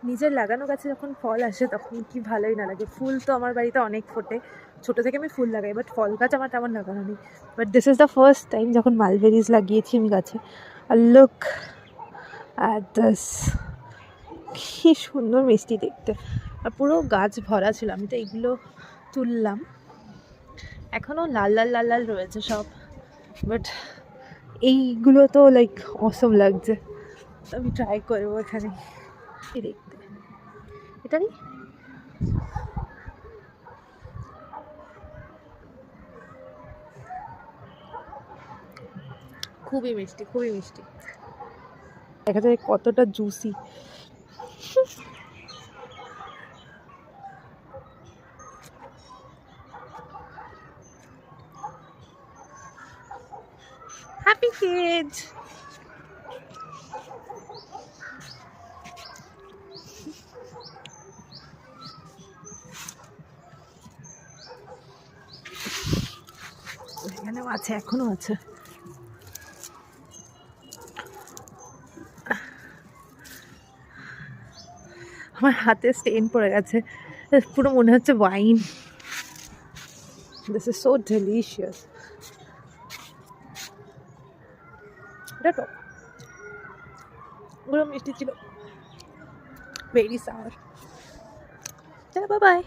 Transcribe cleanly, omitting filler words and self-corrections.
নিজের লাগানো গাছে যখন ফল আসে তখন কি ভালোই না লাগে। ফুল তো আমার বাড়িতে অনেক ফোটে, ছোটো থেকে আমি ফুল লাগাই, বাট ফল গাছ আমার তেমন লাগানো নেই। But this is the first time যখন মালবেরিজ লাগিয়েছি আমি গাছে। আর লুক অ্যাট দিস, কি সুন্দর মিষ্টি দেখতে। আর পুরো গাছ ভরা ছিল, আমি তো এগুলো তুললাম, এখনও লাল লাল লাল লাল রয়েছে সব, বাট এইগুলো তো লাইক অসম লাগছে। আমি ট্রাই করবো এখানে দেখতে, এটারই খুবই মিষ্টি, খুবই মিষ্টি। দেখা যায় কতটা জুসি। Happy kids. এখানেও আছে, এখনো আছে। আমার হাতে স্টেন পড়ে গেছে, পুরো মনে হচ্ছে wine. This is so delicious. এটা তো পুরো মিষ্টি ছিল, ভেরি সাওয়ার। চলো বাই বাই।